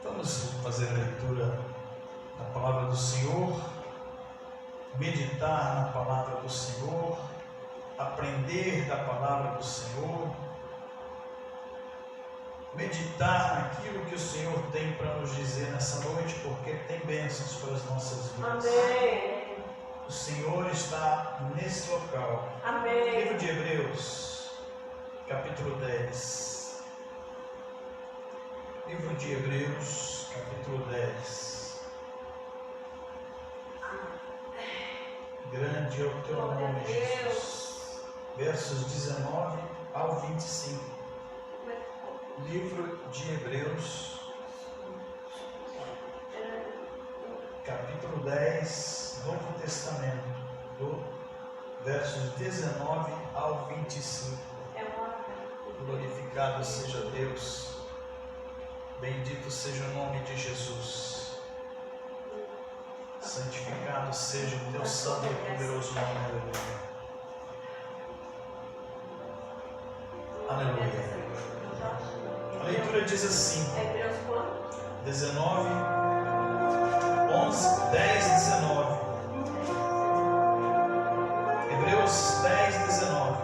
Vamos fazer a leitura da palavra do Senhor, meditar na palavra do Senhor, aprender da palavra do Senhor, meditar naquilo que o Senhor tem para nos dizer nessa noite, porque tem bênçãos para as nossas vidas. Amém. O Senhor está nesse local. Amém. Livro de Hebreus, capítulo 10. Livro de Hebreus, capítulo 10. Grande é o teu nome, Jesus. Versos 19 ao 25. Livro de Hebreus, capítulo 10, Novo Testamento, versos 19 ao 25. Glorificado seja Deus. Bendito seja o nome de Jesus. Santificado seja o teu santo e poderoso nome. Aleluia. Aleluia. A leitura diz assim: 19, 11, 10, 19. Hebreus 10, 19.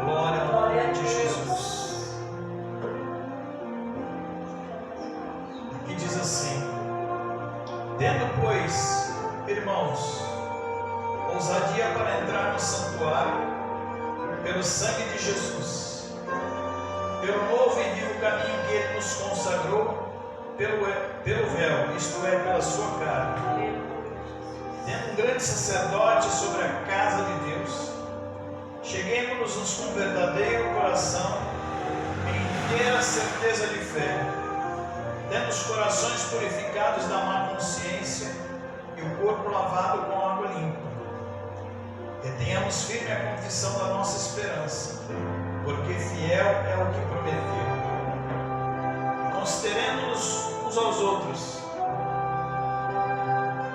Glória ao nome de Jesus. Aqui diz assim: tendo, pois, irmãos, ousadia para entrar no santuário pelo sangue de Jesus, pelo novo e vivo caminho que Ele nos consagrou, pelo véu, isto é, pela sua carne, tendo um grande sacerdote sobre a casa de Deus, cheguemos-nos com verdadeiro coração, em inteira certeza de fé, tendo os corações purificados da má consciência e o corpo lavado com água limpa. Retenhamos firme a confissão da nossa esperança, porque fiel é o que prometeu. Consideremos-nos uns aos outros.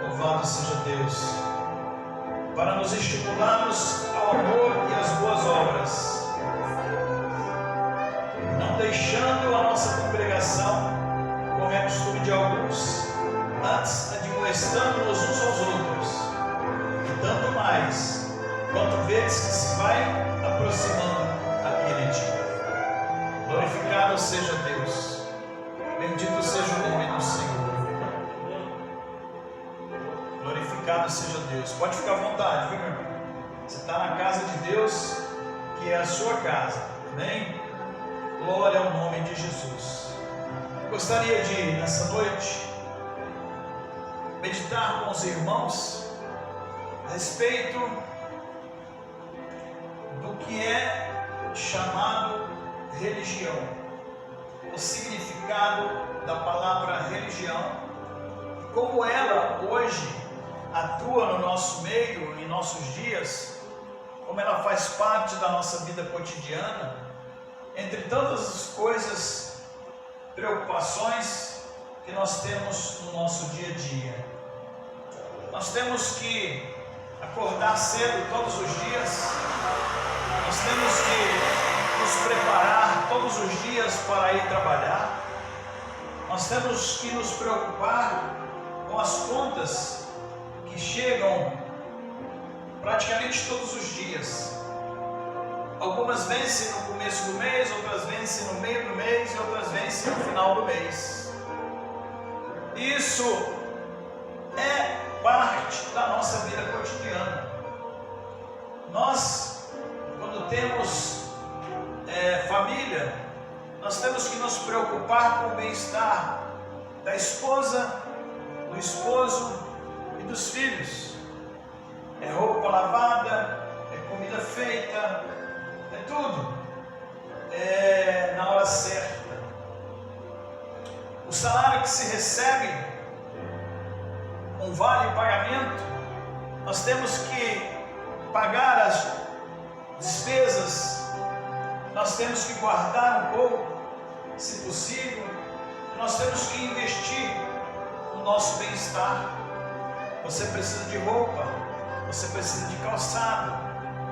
Louvado seja Deus, para nos estimularmos ao amor e às boas obras, não deixando a nossa congregação, como é costume de alguns, antes admoestando-nos uns aos outros, e tanto mais, quanto vedes que se vai aproximando aquele dia. Glorificado seja Deus, bendito seja o nome do Senhor. Glorificado seja Deus. Pode ficar à vontade, viu, meu irmão? Você está na casa de Deus, que é a sua casa, amém? Glória ao nome de Jesus. Gostaria de, nessa noite, meditar com os irmãos a respeito do que é chamado religião, o significado da palavra religião, como ela hoje atua no nosso meio, em nossos dias, como ela faz parte da nossa vida cotidiana, entre tantas as coisas, preocupações que nós temos no nosso dia a dia. Nós temos que acordar cedo todos os dias, nós temos que nos preparar todos os dias para ir trabalhar, nós temos que nos preocupar com as contas que chegam praticamente todos os dias. Algumas vencem no começo do mês, outras vencem no meio do mês e outras vencem no final do mês. Isso é parte da nossa vida cotidiana. Nós, quando temos família, nós temos que nos preocupar com o bem-estar da esposa, do esposo e dos filhos. É roupa lavada, é comida feita, é tudo, é na hora certa. O salário que se recebe, um vale pagamento, nós temos que pagar as despesas, nós temos que guardar um pouco, se possível, nós temos que investir no nosso bem-estar. Você precisa de roupa, você precisa de calçado,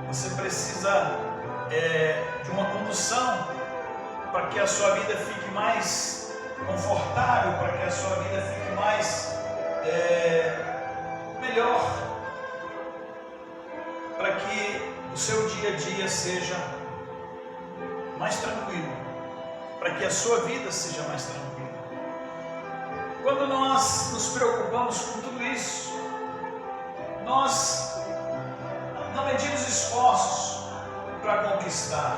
você precisa de uma condução para que a sua vida fique mais confortável, para que a sua vida fique mais melhor, para que o seu dia a dia seja mais tranquilo, para que a sua vida seja mais tranquila. Quando nós nos preocupamos com tudo isso, nós não medimos esforços para conquistar.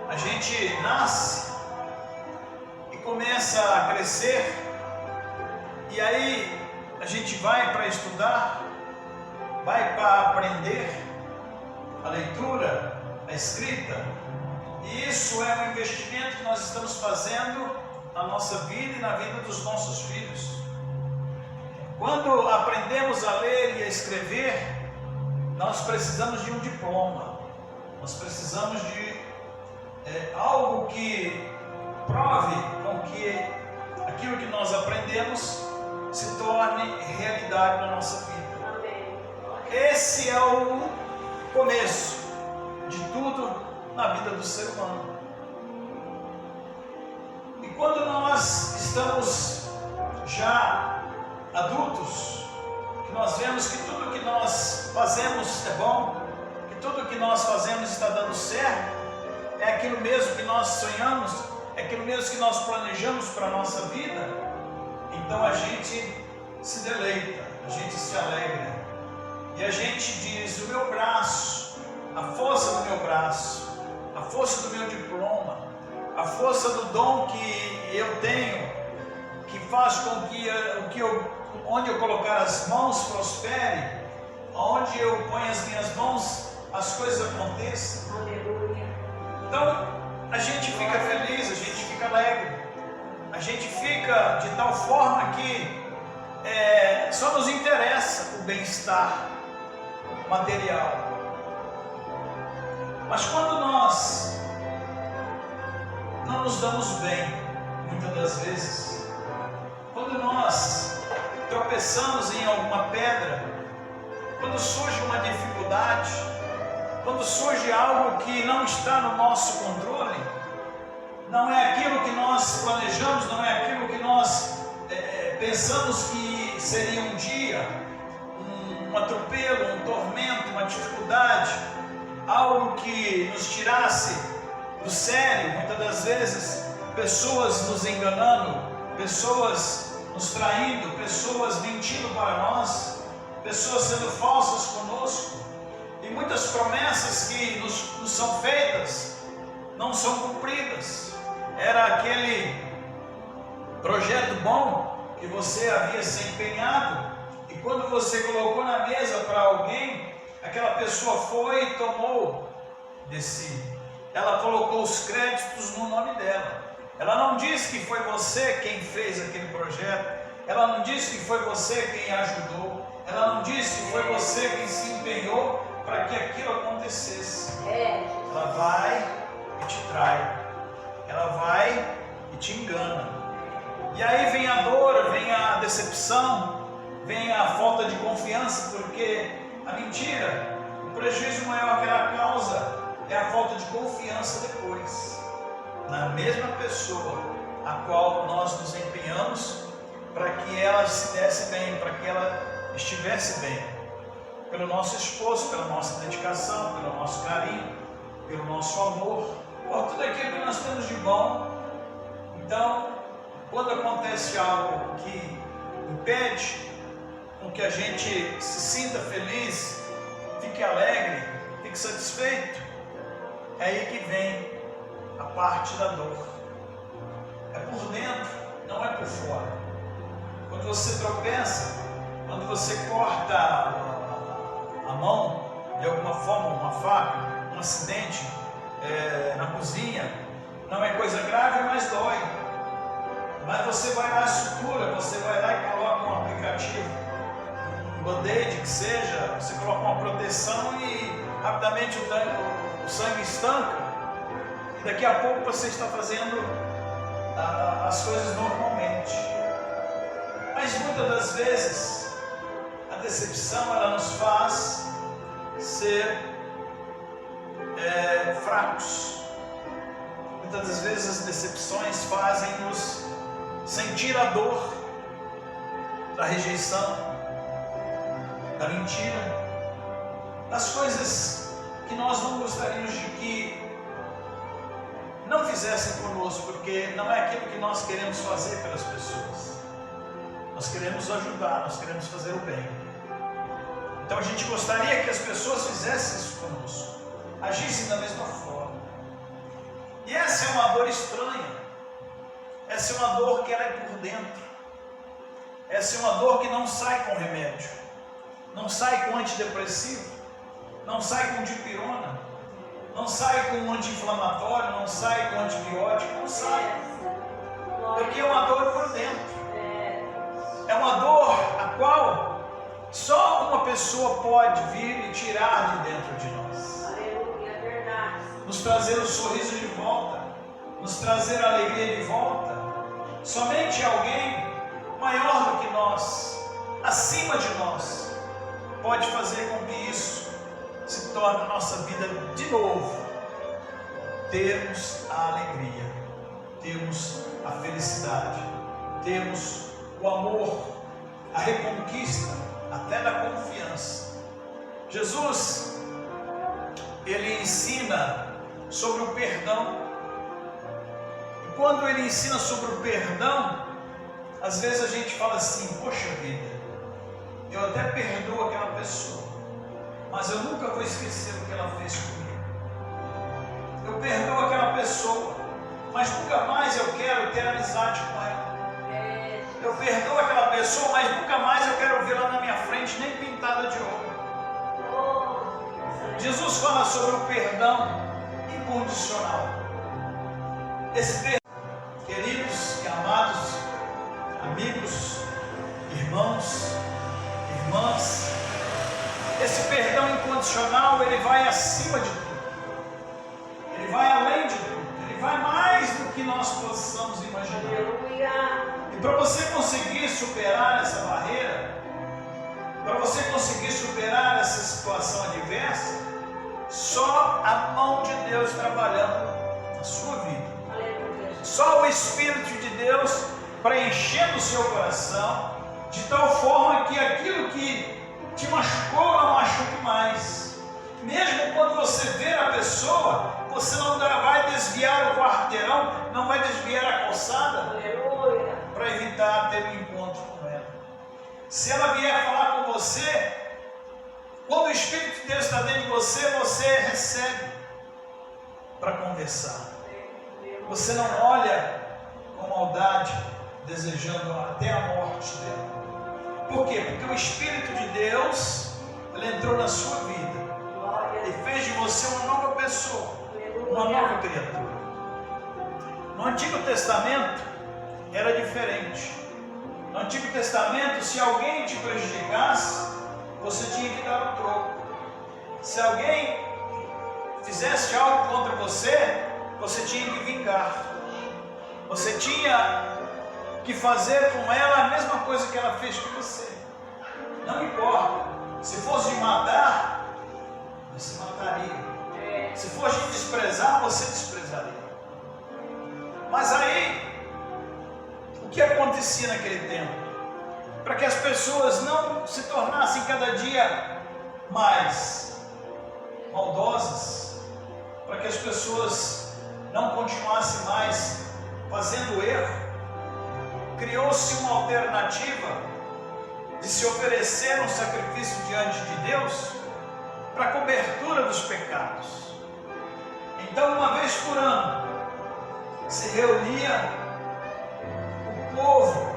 A gente nasce e começa a crescer, e aí a gente vai para estudar, vai para aprender a leitura, a escrita, e isso é um investimento que nós estamos fazendo na nossa vida e na vida dos nossos filhos. Quando aprendemos a ler e a escrever, nós precisamos de um diploma, nós precisamos de algo que prove com que aquilo que nós aprendemos se torne realidade na nossa vida. Esse é o começo de tudo na vida do ser humano. E quando nós estamos já adultos, que nós vemos que tudo que nós fazemos é bom, que tudo que nós fazemos está dando certo, é aquilo mesmo que nós sonhamos, é aquilo mesmo que nós planejamos para a nossa vida, então a gente se deleita, a gente se alegra, e a gente diz: o meu braço, a força do meu braço, a força do meu diploma, a força do dom que eu tenho, que faz com que onde eu colocar as mãos prospere, onde eu ponho as minhas mãos as coisas aconteçam. Aleluia. Então a gente fica feliz, a gente fica alegre, a gente fica de tal forma que só nos interessa o bem-estar material. Mas quando nós não nos damos bem, muitas das vezes, quando nós tropeçamos em alguma pedra, quando surge uma dificuldade, quando surge algo que não está no nosso controle, não é aquilo que nós planejamos, não é aquilo que nós pensamos que seria um dia, um atropelo, um tormento, uma dificuldade, algo que nos tirasse do sério. Muitas das vezes, pessoas nos enganando, pessoas nos traindo, pessoas mentindo para nós, pessoas sendo falsas conosco, e muitas promessas que nos são feitas não são cumpridas. Era aquele projeto bom que você havia se empenhado, e quando você colocou na mesa para alguém, aquela pessoa foi e tomou de si. Ela colocou os créditos no nome dela. Ela não disse que foi você quem fez aquele projeto, ela não disse que foi você quem ajudou, ela não disse que foi você quem se empenhou para que aquilo acontecesse. Ela vai e te trai, ela vai e te engana, e aí vem a dor, vem a decepção, vem a falta de confiança, porque a mentira, o prejuízo maior que ela causa é a falta de confiança depois na mesma pessoa a qual nós nos empenhamos para que ela se desse bem, para que ela estivesse bem, pelo nosso esforço, pela nossa dedicação, pelo nosso carinho, pelo nosso amor, por tudo aquilo que nós temos de bom. Então, quando acontece algo que impede com que a gente se sinta feliz, fique alegre, fique satisfeito, é aí que vem a parte da dor. É por dentro, não é por fora. Quando você tropeça, quando você corta a mão de alguma forma, uma faca, um acidente na cozinha, não é coisa grave, mas dói. Mas você vai lá e sutura, você vai lá e coloca um aplicativo, um band-aid que seja, você coloca uma proteção e rapidamente o sangue estanca, e daqui a pouco você está fazendo as coisas normalmente. Mas muitas das vezes a decepção ela nos faz ser fracos, Muitas das vezes as decepções fazem-nos sentir a dor da rejeição, da mentira, das coisas que nós não gostaríamos de que não fizessem conosco, porque não é aquilo que nós queremos fazer pelas pessoas. Nós queremos ajudar, nós queremos fazer o bem. Então a gente gostaria que as pessoas fizessem isso conosco, agissem da mesma forma. E essa é uma dor estranha. Essa é uma dor que ela é por dentro. Essa é uma dor que não sai com remédio, não sai com antidepressivo, não sai com dipirona, não sai com anti-inflamatório, não sai com antibiótico, não sai. Porque é uma dor por dentro. É uma dor a qual só uma pessoa pode vir e tirar de dentro de nós. Aleluia, é verdade. Nos trazer o sorriso de volta, nos trazer a alegria de volta. Somente alguém maior do que nós, acima de nós, pode fazer com que isso se torne a nossa vida de novo. Termos a alegria, termos a felicidade, termos o amor, a reconquista, até da confiança. Jesus, ele ensina sobre o perdão. E quando ele ensina sobre o perdão, às vezes a gente fala assim: poxa vida, eu até perdoo aquela pessoa, mas eu nunca vou esquecer o que ela fez comigo. Eu perdoo aquela pessoa, mas nunca mais eu quero ter amizade com ela. Eu perdoo aquela pessoa, mas nunca mais eu quero vê-la na minha frente, nem pintada de ouro. Jesus fala sobre o perdão incondicional. Esse perdão, queridos e amados, amigos, irmãos, irmãs, esse perdão incondicional, ele vai acima de tudo. Ele vai além de tudo. Ele vai mais do que nós possamos imaginar. E para você conseguir superar essa barreira, para você conseguir superar essa situação adversa, só a mão de Deus trabalhando na sua vida. Só o Espírito de Deus preenchendo o seu coração, de tal forma que aquilo que te machucou não machuque mais. Mesmo quando você ver a pessoa, você não vai desviar o quarteirão, não vai desviar a calçada para evitar ter um encontro com ela. Se ela vier falar com você, quando o Espírito de Deus está dentro de você, você recebe para conversar. Você não olha com maldade, desejando até a morte dela. Por quê? Porque o Espírito de Deus, ele entrou na sua vida e fez de você uma nova pessoa, uma nova criatura. No Antigo Testamento era diferente. No Antigo Testamento, se alguém te prejudicasse, você tinha que dar o troco. Se alguém fizesse algo contra você, você tinha que vingar. Você tinha que fazer com ela a mesma coisa que ela fez com você. Não importa. Se fosse de matar, você mataria. Se fosse de desprezar, você desprezaria. Mas aí, o que acontecia naquele tempo? Para que as pessoas não se tornassem cada dia mais maldosas, para que as pessoas não continuassem mais fazendo erro, criou-se uma alternativa de se oferecer um sacrifício diante de Deus para a cobertura dos pecados. Então, uma vez por ano, se reunia o povo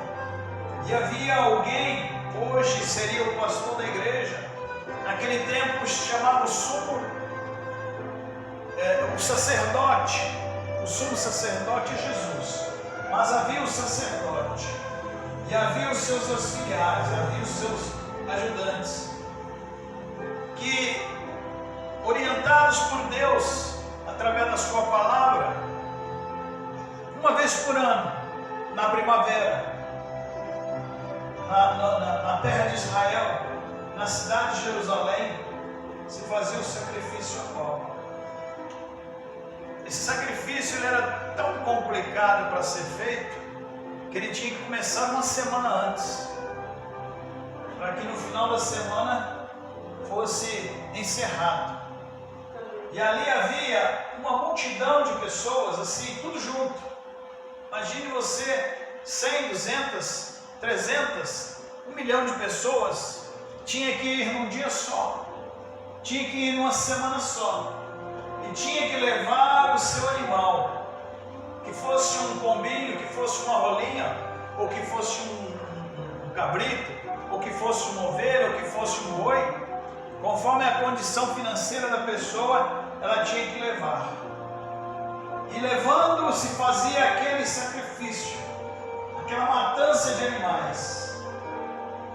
e havia alguém, hoje seria o pastor da igreja, naquele tempo se chamava o sumo, o sacerdote. O sumo sacerdote é Jesus, mas havia o sacerdote e havia os seus auxiliares, havia os seus ajudantes, que, orientados por Deus através da sua palavra, uma vez por ano, na primavera, na terra de Israel, na cidade de Jerusalém, se fazia o sacrifício anual. Esse sacrifício ele era tão complicado para ser feito que ele tinha que começar uma semana antes, para que no final da semana fosse encerrado. E ali havia uma multidão de pessoas, assim, tudo junto. Imagine você, 100, 200, 300, 1 milhão de pessoas, tinha que ir num dia só, tinha que ir numa semana só, e tinha que levar o seu animal, que fosse um pombinho, que fosse uma rolinha, ou que fosse um cabrito, ou que fosse uma ovelha, ou que fosse um boi, conforme a condição financeira da pessoa, ela tinha que levar. E levando, se fazia aquele sacrifício, aquela matança de animais.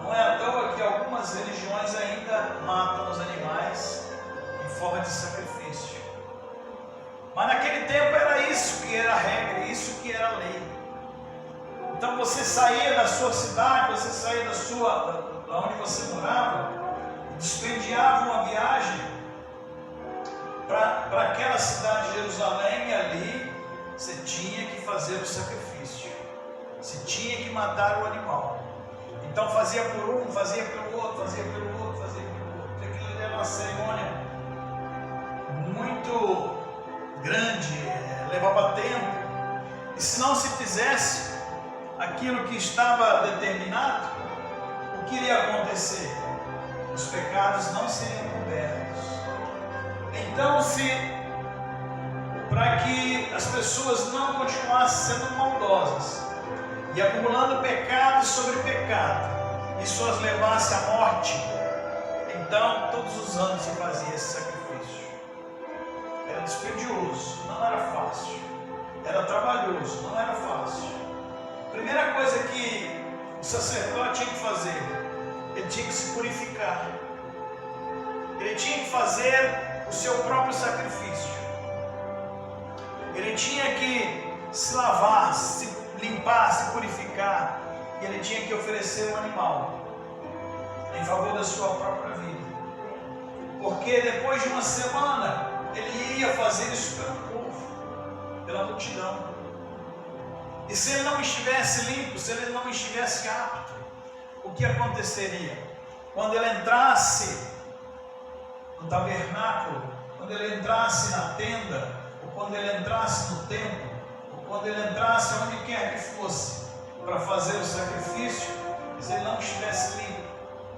Não é à toa que algumas religiões ainda matam os animais em forma de sacrifício. Mas naquele tempo era isso que era a regra, isso que era a lei. Então você saía da sua cidade, você saía da onde você morava, despendiava uma viagem para aquela cidade de Jerusalém, e ali você tinha que fazer o sacrifício, você tinha que matar o animal. Então fazia por um, fazia pelo outro, fazia pelo outro, fazia pelo outro. Aquilo era uma cerimônia muito grande, levava tempo, e se não se fizesse aquilo que estava determinado, o que iria acontecer? Os pecados não seriam cobertos. Então, para que as pessoas não continuassem sendo maldosas e acumulando pecado sobre pecado, isso as levasse à morte, então todos os anos se fazia esse sacrifício. Era dispendioso, não era fácil, era trabalhoso, não era fácil. A primeira coisa que o sacerdote tinha que fazer, ele tinha que se purificar, ele tinha que fazer o seu próprio sacrifício, ele tinha que se lavar, se limpar, se purificar, e ele tinha que oferecer um animal em favor da sua própria vida, porque depois de uma semana ele ia fazer isso pelo povo, pela multidão. E se ele não estivesse limpo, se ele não estivesse apto, o que aconteceria? Quando ele entrasse no tabernáculo, quando ele entrasse na tenda, ou quando ele entrasse no templo, ou quando ele entrasse onde quer que fosse para fazer o sacrifício, se ele não estivesse limpo,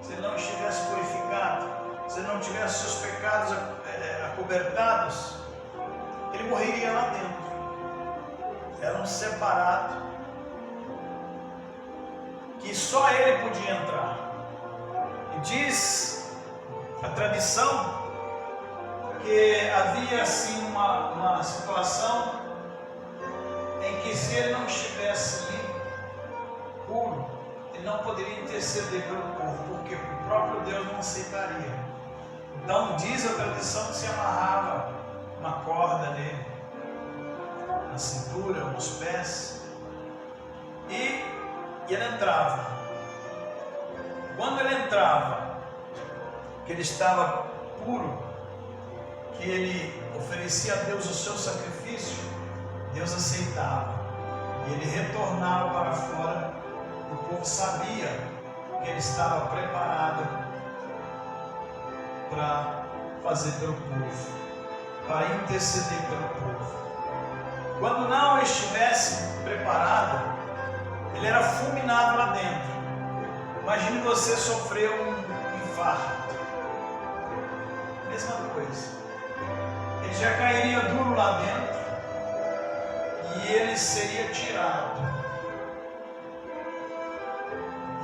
se ele não estivesse purificado, se ele não tivesse seus pecados acobertados, ele morreria lá dentro. Era um separado que só ele podia entrar. E diz a tradição que havia assim uma situação em que, se ele não estivesse limpo, puro, ele não poderia interceder pelo povo, porque o próprio Deus não aceitaria. Então diz a tradição que se amarrava uma corda nele, na cintura, nos pés, e ele entrava. Quando ele entrava, que ele estava puro, que ele oferecia a Deus o seu sacrifício, Deus aceitava, e ele retornava para fora. O povo sabia que ele estava preparado para fazer pelo povo, para interceder pelo povo. Quando não estivesse preparado, ele era fulminado lá dentro. Imagine você sofrer um infarto, mesma coisa, ele já cairia duro lá dentro e ele seria tirado.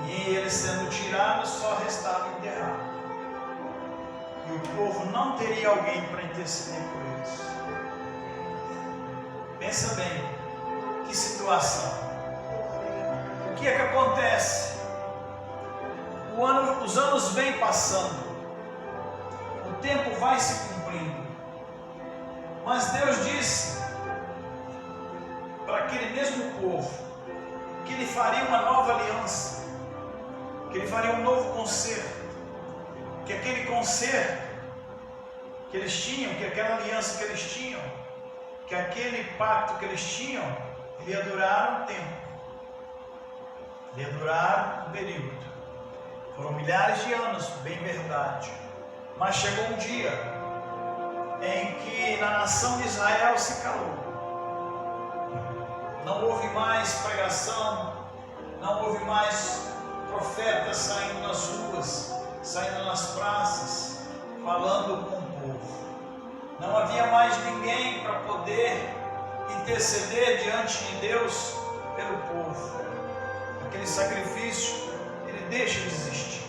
E ele sendo tirado, só restava enterrar. E o povo não teria alguém para interceder por eles. Pensa bem, que situação. O que é que acontece? Os anos vêm passando, o tempo vai se cumprindo, mas Deus disse para aquele mesmo povo que Ele faria uma nova aliança, que Ele faria um novo concerto, que aquele concerto que eles tinham, que aquela aliança que eles tinham, que aquele pacto que eles tinham, ele ia durar um tempo, ele ia durar um período. Foram milhares de anos, bem verdade. Mas chegou um dia em que na nação de Israel se calou. Não houve mais pregação, não houve mais profetas saindo nas ruas, saindo nas praças, falando com o povo. Não havia mais ninguém para poder interceder diante de Deus pelo povo. Aquele sacrifício, ele deixa de existir.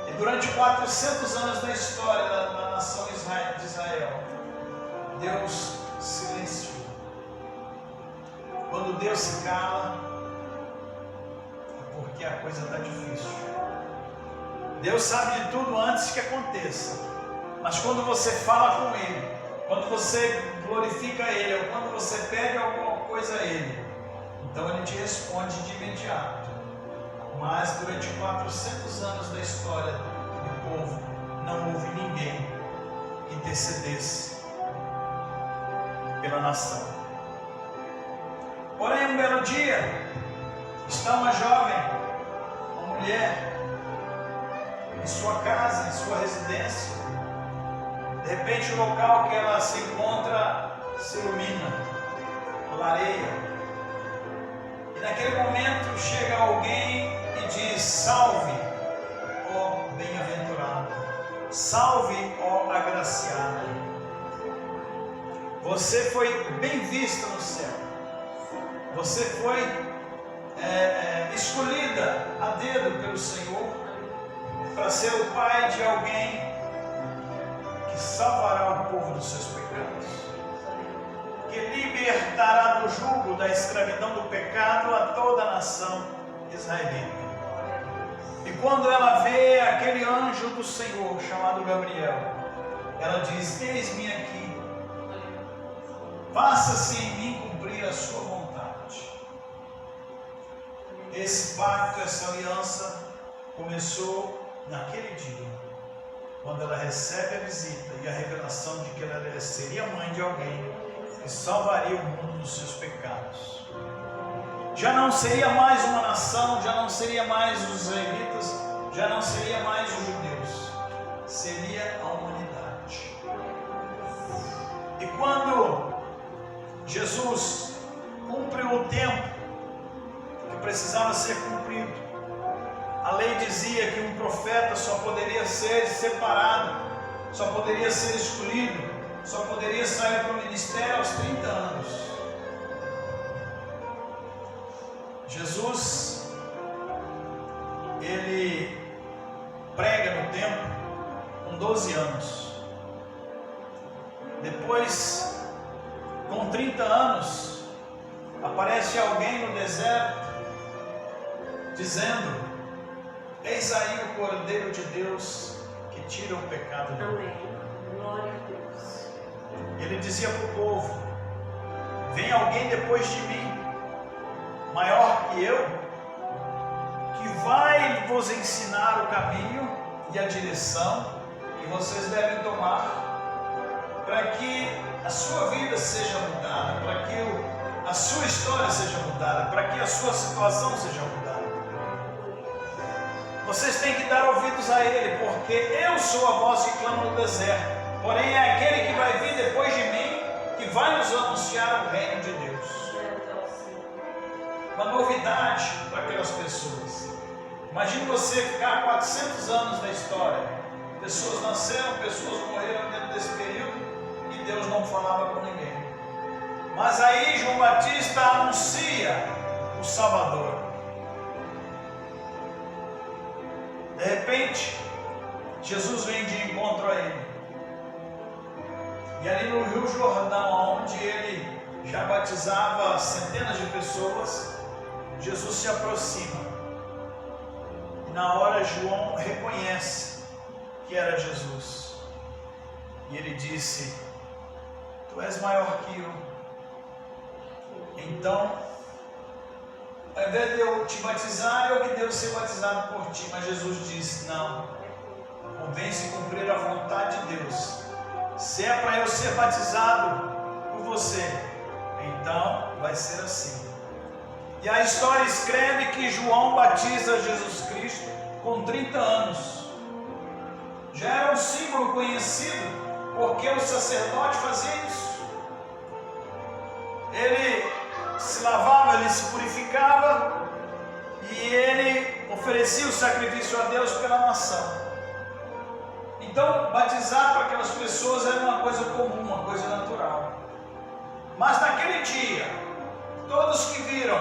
E durante 400 anos da história da nação de Israel, Deus silenciou. Quando Deus se cala, é porque a coisa está difícil. Deus sabe de tudo antes que aconteça. Mas quando você fala com Ele, quando você glorifica Ele, ou quando você pede alguma coisa a Ele, então Ele te responde de imediato. Mas durante 400 anos da história do povo, não houve ninguém que intercedesse pela nação. Porém, um belo dia, está uma jovem, uma mulher, em sua casa, em sua residência. De repente, o local que ela se encontra se ilumina, clareia. E naquele momento chega alguém e diz: salve, ó bem-aventurado, salve, ó agraciado. Você foi bem vista no céu. Você foi escolhida a dedo pelo Senhor para ser o pai de alguém que salvará o povo dos seus pecados, que libertará do jugo da escravidão do pecado a toda a nação israelita. E quando ela vê aquele anjo do Senhor chamado Gabriel, ela diz: eis-me aqui, faça-se em mim cumprir a sua vontade. Esse pacto, essa aliança começou naquele dia, quando ela recebe a visita e a revelação de que ela seria mãe de alguém que salvaria o mundo dos seus pecados. Já não seria mais uma nação, já não seria mais os israelitas, já não seria mais os judeus, seria a humanidade. E quando Jesus cumpriu o tempo que precisava ser cumprido, a lei dizia que um profeta só poderia ser separado, só poderia ser escolhido, só poderia sair para o ministério aos 30 anos. Jesus, ele prega no templo com 12 anos. Depois, com 30 anos, aparece alguém no deserto dizendo: eis aí o Cordeiro de Deus que tira o pecado do mundo. Amém. Glória a Deus. Ele dizia para o povo: vem alguém depois de mim, maior que eu, que vai vos ensinar o caminho e a direção que vocês devem tomar, para que a sua vida seja mudada, para que a sua história seja mudada, para que a sua situação seja mudada. Vocês têm que dar ouvidos a Ele, porque eu sou a voz que clama no deserto. Porém é aquele que vai vir depois de mim, que vai nos anunciar o reino de Deus. Uma novidade para aquelas pessoas. Imagine você ficar 400 anos na história. Pessoas nasceram, pessoas morreram dentro desse período e Deus não falava com ninguém. Mas aí João Batista anuncia o Salvador. De repente, Jesus vem de encontro a ele. E ali no Rio Jordão, onde ele já batizava centenas de pessoas, Jesus se aproxima. E na hora João reconhece que era Jesus. E ele disse: tu és maior que eu. Então, ao invés de eu te batizar, eu que devo ser batizado por ti. Mas Jesus disse: não, convém-se cumprir a vontade de Deus. Se é para eu ser batizado por você, então vai ser assim. E a história escreve que João batiza Jesus Cristo com 30 anos. Já era um símbolo conhecido, porque o sacerdote fazia isso. Ele se lavava, ele se purificava e ele oferecia o sacrifício a Deus pela nação. Então, batizar para aquelas pessoas era uma coisa comum, uma coisa natural. Mas naquele dia, todos que viram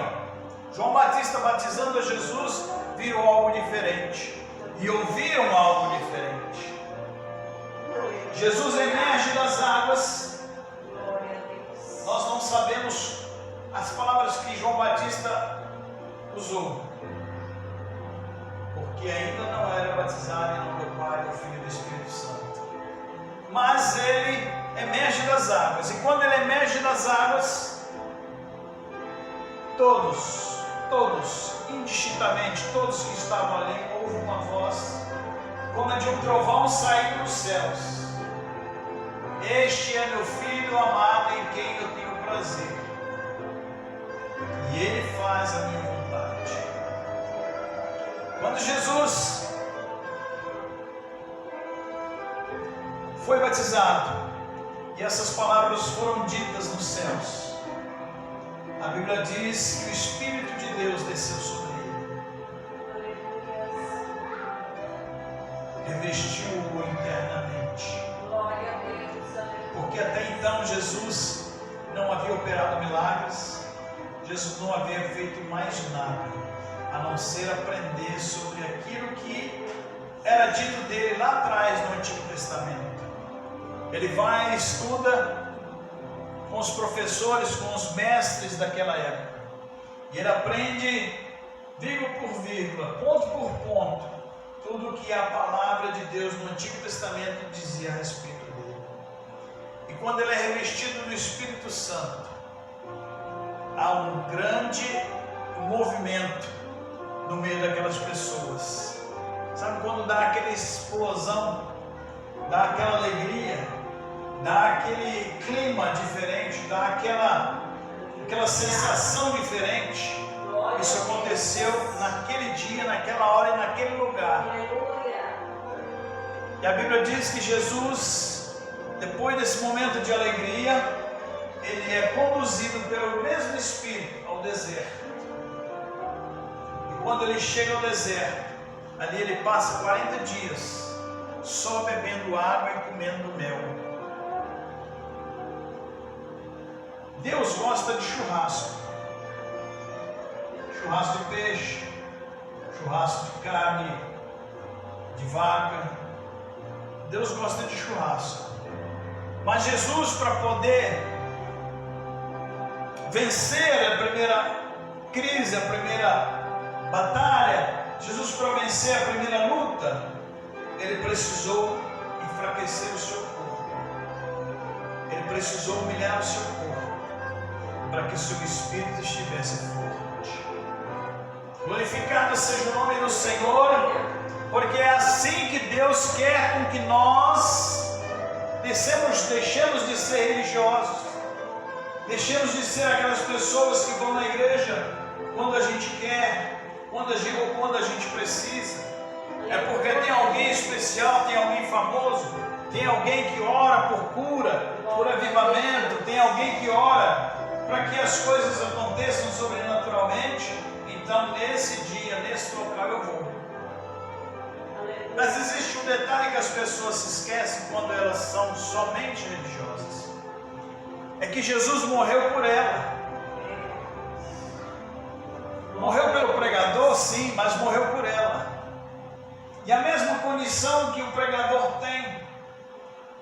João Batista batizando a Jesus, viram algo diferente e ouviram algo diferente. Jesus emerge das águas. Nós não sabemos as palavras que João Batista usou, porque ainda não era batizado em nome do Pai, do Filho e do Espírito Santo. Mas ele emerge das águas, e quando ele emerge das águas, todos, indistintamente, todos que estavam ali, ouvem uma voz, como a de um trovão saindo dos céus: este é meu Filho amado, em quem eu tenho prazer, e ele faz a minha vontade. Quando Jesus foi batizado e essas palavras foram ditas nos céus, a Bíblia diz que o Espírito de Deus desceu sobre ele, revestiu-o internamente. Porque até então Jesus não havia operado milagres, Jesus não havia feito mais nada, a não ser aprender sobre aquilo que era dito dele lá atrás no Antigo Testamento. Ele vai e estuda com os professores, com os mestres daquela época, e ele aprende vírgula por vírgula, ponto por ponto, tudo o que a palavra de Deus no Antigo Testamento dizia a respeito dele. E quando ele é revestido do Espírito Santo, há um grande movimento no meio daquelas pessoas. Sabe quando dá aquela explosão, dá aquela alegria, dá aquele clima diferente, dá aquela sensação diferente? Isso aconteceu naquele dia, naquela hora e naquele lugar. E a Bíblia diz que Jesus, depois desse momento de alegria, ele é conduzido pelo mesmo Espírito ao deserto. E quando ele chega ao deserto, ali ele passa 40 dias só bebendo água e comendo mel. Deus gosta de churrasco. Churrasco de peixe, churrasco de carne, de vaca. Deus gosta de churrasco. Mas Jesus, para poder vencer a primeira crise, a primeira batalha, Jesus, para vencer a primeira luta, ele precisou enfraquecer o seu corpo. Ele precisou humilhar o seu corpo, para que o seu espírito estivesse forte. Glorificado seja o nome do Senhor, porque é assim que Deus quer com que nós deixemos de ser religiosos, deixemos de ser aquelas pessoas que vão na igreja quando a gente quer, quando a gente precisa. É porque tem alguém especial, tem alguém famoso, tem alguém que ora por cura, por avivamento, tem alguém que ora para que as coisas aconteçam sobrenaturalmente. Então nesse dia, nesse local eu vou. Mas existe um detalhe que as pessoas se esquecem quando elas são somente religiosas: é que Jesus morreu por ela. Morreu pelo pregador, sim, mas morreu por ela. E a mesma condição que o pregador tem,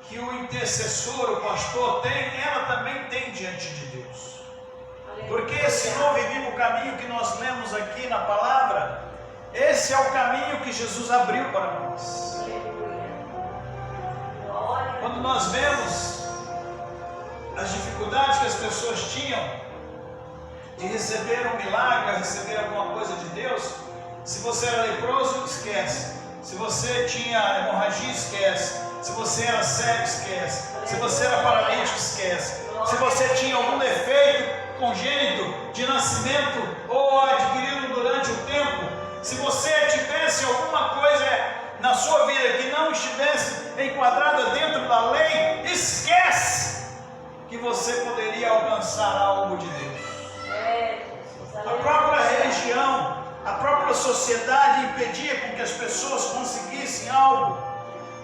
que o intercessor, o pastor tem, ela também tem diante de Deus. Porque esse novo e vivo caminho que nós lemos aqui na palavra, esse é o caminho que Jesus abriu para nós. Quando nós vemos as dificuldades que as pessoas tinham de receber um milagre, receber alguma coisa de Deus, se você era leproso, esquece. Se você tinha hemorragia, esquece. Se você era cego, esquece. Se você era paralítico, esquece. Se você tinha algum defeito congênito de nascimento ou adquirido durante o tempo, se você tivesse alguma coisa na sua vida que não estivesse enquadrada dentro da lei, esquece que você poderia alcançar algo de Deus. A própria religião, a própria sociedade impedia com que as pessoas conseguissem algo.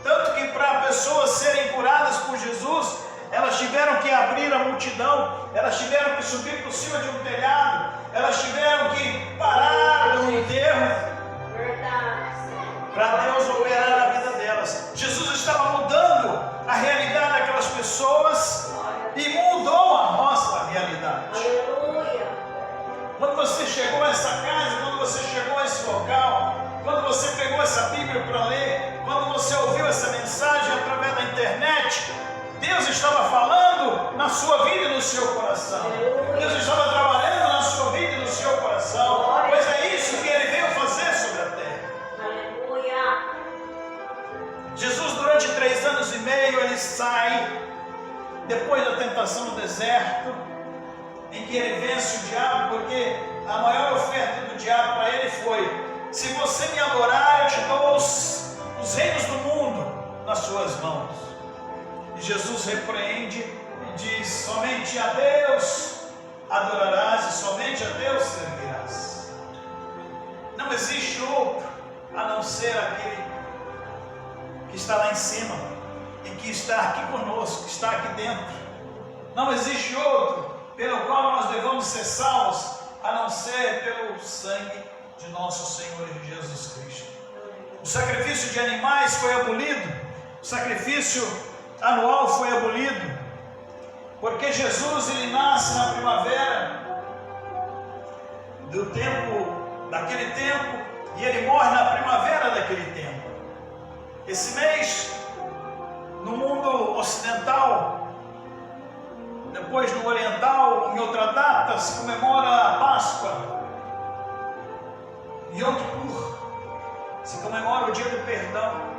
Tanto que para pessoas serem curadas por Jesus, elas tiveram que abrir a multidão, elas tiveram que subir por cima de um telhado, elas tiveram que parar no enterro para Deus operar na vida delas. Jesus estava mudando a realidade daquelas pessoas e mudou a nossa realidade. Quando você chegou a essa casa, quando você chegou a esse local, quando você pegou essa Bíblia para ler, quando você ouviu essa mensagem através da internet, Deus estava falando na sua vida e no seu coração. Deus estava trabalhando na sua vida e no seu coração. Pois é isso que Ele veio fazer sobre a terra. Jesus, durante 3 anos e meio, Ele sai, depois da tentação no deserto, em que Ele vence o diabo, porque a maior oferta do diabo para Ele foi: se você me adorar, eu te dou os reinos do mundo nas suas mãos. E Jesus repreende e diz: somente a Deus adorarás e somente a Deus servirás. Não existe outro a não ser aquele que está lá em cima e que está aqui conosco, que está aqui dentro. Não existe outro pelo qual nós devamos ser salvos a não ser pelo sangue de nosso Senhor Jesus Cristo. O sacrifício de animais foi abolido, o sacrifício anual foi abolido, porque Jesus ele nasce na primavera daquele tempo, e ele morre na primavera daquele tempo. Esse mês, no mundo ocidental, depois no oriental, em outra data, se comemora a Páscoa, Yom Kippur, se comemora o dia do perdão.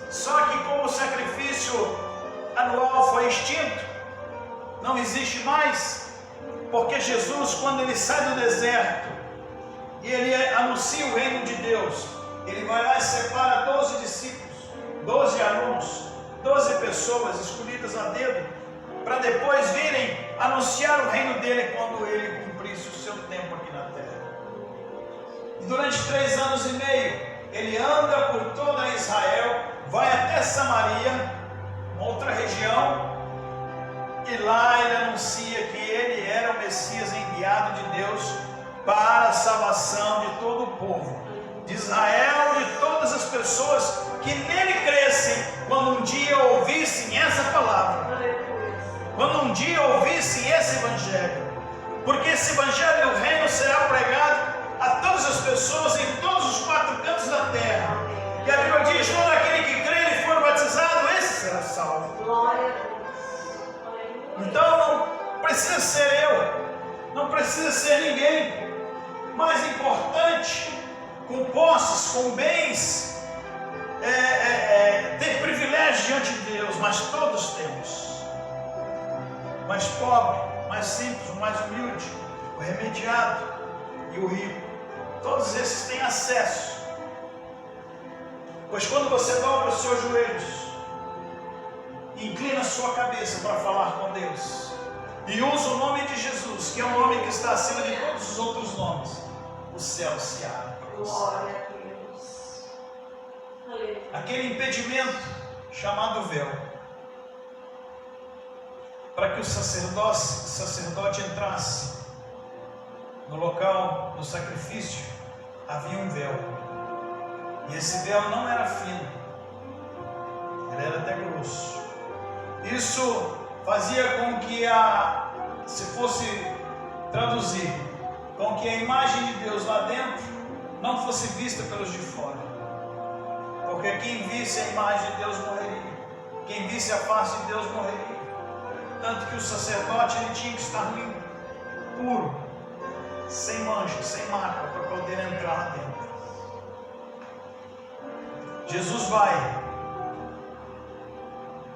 Só que como o sacrifício anual foi extinto, não existe mais, porque Jesus, quando ele sai do deserto e ele anuncia o reino de Deus, ele vai lá e separa 12 discípulos, 12 alunos, 12 pessoas escolhidas a dedo, para depois virem anunciar o reino dele quando ele cumprisse o seu tempo aqui na terra. E durante 3 anos e meio, ele anda por toda Israel, vai até Samaria, uma outra região, e lá ele anuncia que ele era o Messias enviado de Deus para a salvação de todo o povo, de Israel e de todas as pessoas que nele crescem, quando um dia ouvissem essa palavra, quando um dia ouvissem esse evangelho, porque esse evangelho do reino será pregado a todas as pessoas em todos os 4 cantos da terra. E a Bíblia diz: todo aquele que crê e for batizado, esse será salvo. Então não precisa ser eu, não precisa ser ninguém. Mais importante, com posses, com bens, ter privilégio diante de Deus, mas todos temos. Mais pobre, mais simples, o mais humilde, o remediado e o rico, todos esses têm acesso. Pois quando você dobra os seus joelhos, inclina a sua cabeça para falar com Deus, e usa o nome de Jesus, que é um nome que está acima de todos os outros nomes, o céu se abre. Glória a Deus. Aleluia. Aquele impedimento chamado véu, para que o sacerdote entrasse no local do sacrifício, havia um véu. E esse véu não era fino, ele era até grosso. Isso fazia com que se fosse traduzir, com que a imagem de Deus lá dentro não fosse vista pelos de fora. Porque quem visse a imagem de Deus morreria, quem visse a face de Deus morreria. Tanto que o sacerdote ele tinha que estar limpo, puro, sem mancha, sem marca, para poder entrar lá dentro. Jesus vai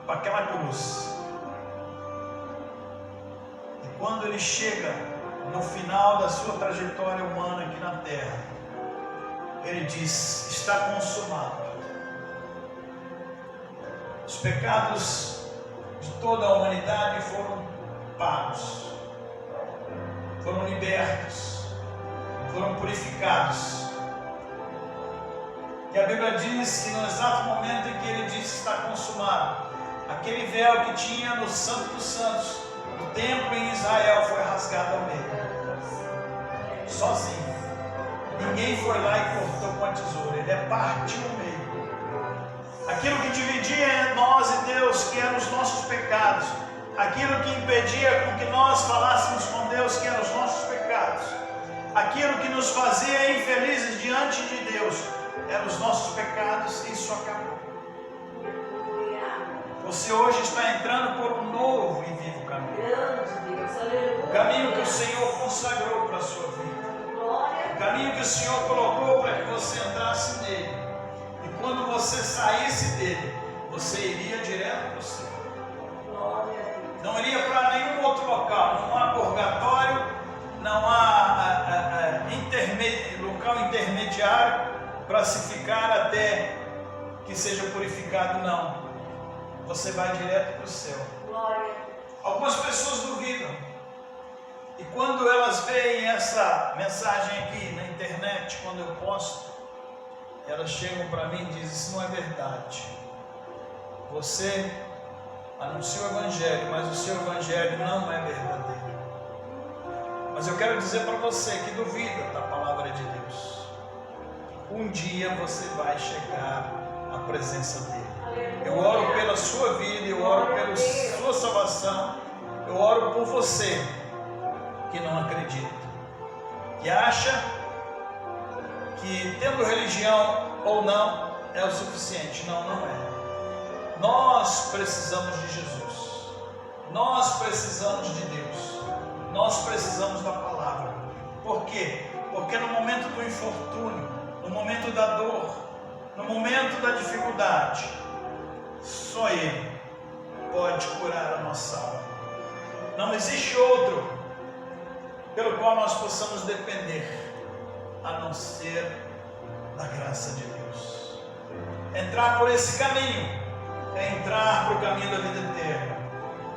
para aquela cruz, quando ele chega no final da sua trajetória humana aqui na terra, ele diz: está consumado. Os pecados de toda a humanidade foram pagos, foram libertos, foram purificados. E a Bíblia diz que no exato momento em que ele disse está consumado, aquele véu que tinha no Santo dos Santos, no templo em Israel, foi rasgado ao meio, sozinho. Ninguém foi lá e cortou com a tesoura, ele partiu o meio. Aquilo que dividia nós e Deus, que eram os nossos pecados, aquilo que impedia com que nós falássemos com Deus, que eram os nossos pecados, aquilo que nos fazia infelizes diante de Deus, eram os nossos pecados, e isso acabou. Você hoje está entrando por um novo e vivo caminho. O caminho que o Senhor consagrou para a sua vida. O caminho que o Senhor colocou para que você entrasse nele. E quando você saísse dele, você iria direto para o céu. Não iria para nenhum outro local. Não há purgatório, não há local intermediário para se ficar até que seja purificado, não. Você vai direto para o céu. Algumas pessoas duvidam. E quando elas veem essa mensagem aqui na internet, quando eu posto, elas chegam para mim e dizem: isso não é verdade. Você anuncia o Evangelho, mas o seu Evangelho não é verdadeiro. Mas eu quero dizer para você que duvida da palavra de Deus. Um dia você vai chegar à presença dele. Eu oro pela sua vida, eu oro pela sua salvação, eu oro por você que não acredita, que acha que tendo religião ou não é o suficiente. Não, não é. Nós precisamos de Jesus, nós precisamos de Deus, nós precisamos da palavra. Por quê? Porque no momento do infortúnio, no momento da dor, no momento da dificuldade, só Ele pode curar a nossa alma. Não existe outro pelo qual nós possamos depender, a não ser da graça de Deus. Entrar por esse caminho é entrar para o caminho da vida eterna.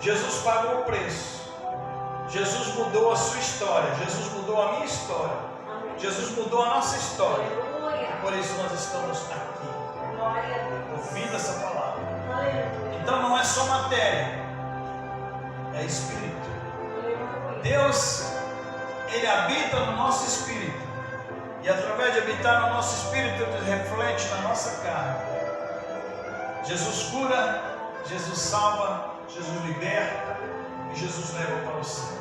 Jesus pagou o preço. Jesus mudou a sua história. Jesus mudou a minha história. Jesus mudou a nossa história. Por isso nós estamos aqui, ouvindo essa palavra. Então não é só matéria, é espírito. Deus, Ele habita no nosso espírito. E através de habitar no nosso espírito, Ele reflete na nossa carne. Jesus cura, Jesus salva, Jesus liberta e Jesus leva para o céu.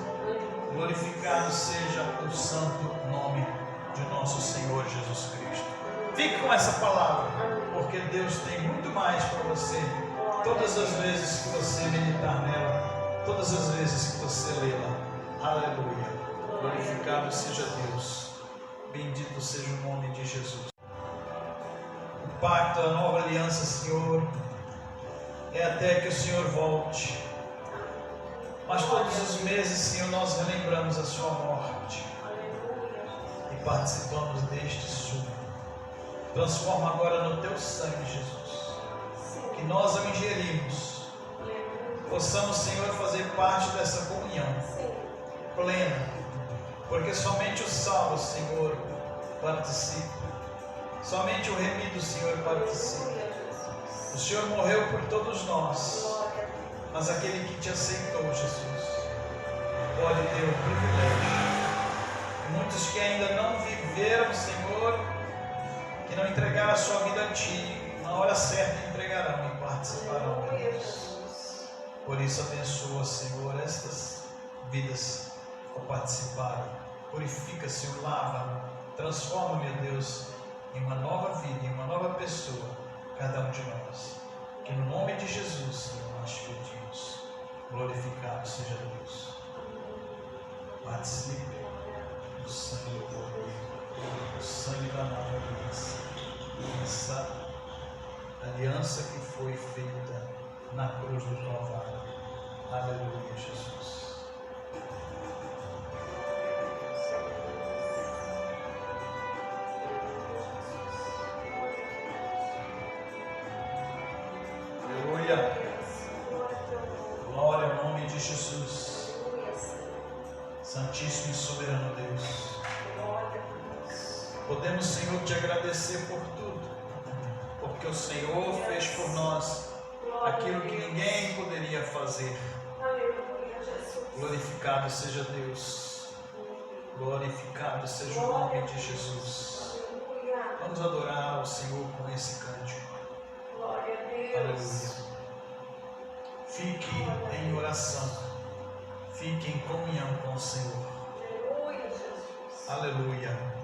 Glorificado seja o santo nome de nosso Senhor Jesus Cristo. Fique com essa palavra, porque Deus tem muito mais para você. Todas as vezes que você meditar nela, todas as vezes que você lê-la. Aleluia. Glorificado seja Deus. Bendito seja o nome de Jesus. O pacto, a nova aliança, Senhor, é até que o Senhor volte. Mas todos os meses, Senhor, nós relembramos a sua morte e participamos deste sumo. Transforma agora no teu sangue, Jesus, que nós ao ingerirmos, possamos, Senhor, fazer parte dessa comunhão plena, porque somente o salvo, Senhor, participa, somente o remido, Senhor, participa. O Senhor morreu por todos nós, mas aquele que te aceitou, Jesus, pode ter o privilégio. E muitos que ainda não viveram, Senhor, que não entregaram a sua vida a Ti, na hora certa entregarão e participarão, meu Deus. Por isso abençoa, Senhor, estas vidas ao participarem. Purifica, Senhor, lava, transforma, meu Deus, em uma nova vida, em uma nova pessoa, cada um de nós. Que no nome de Jesus, Senhor, nós te pedimos. Glorificado seja Deus. Participe do sangue do Cordeiro, do sangue da nova aliança. Essa aliança que foi feita na cruz do Calvário. Aleluia, Jesus. Jesus. Aleluia, Senhor. Santíssimo e soberano Deus. Glória a Deus. Podemos, Senhor, te agradecer por tudo, porque o Senhor fez por nós Glória aquilo a que Deus. ninguém poderia fazer. Aleluia, Jesus. Glorificado seja Deus. Glorificado seja o nome de Jesus. Aleluia. Vamos adorar o Senhor com esse cântico. Glória a Deus. Aleluia. Fique em oração. Fique em comunhão com o Senhor. Aleluia, Jesus. Aleluia.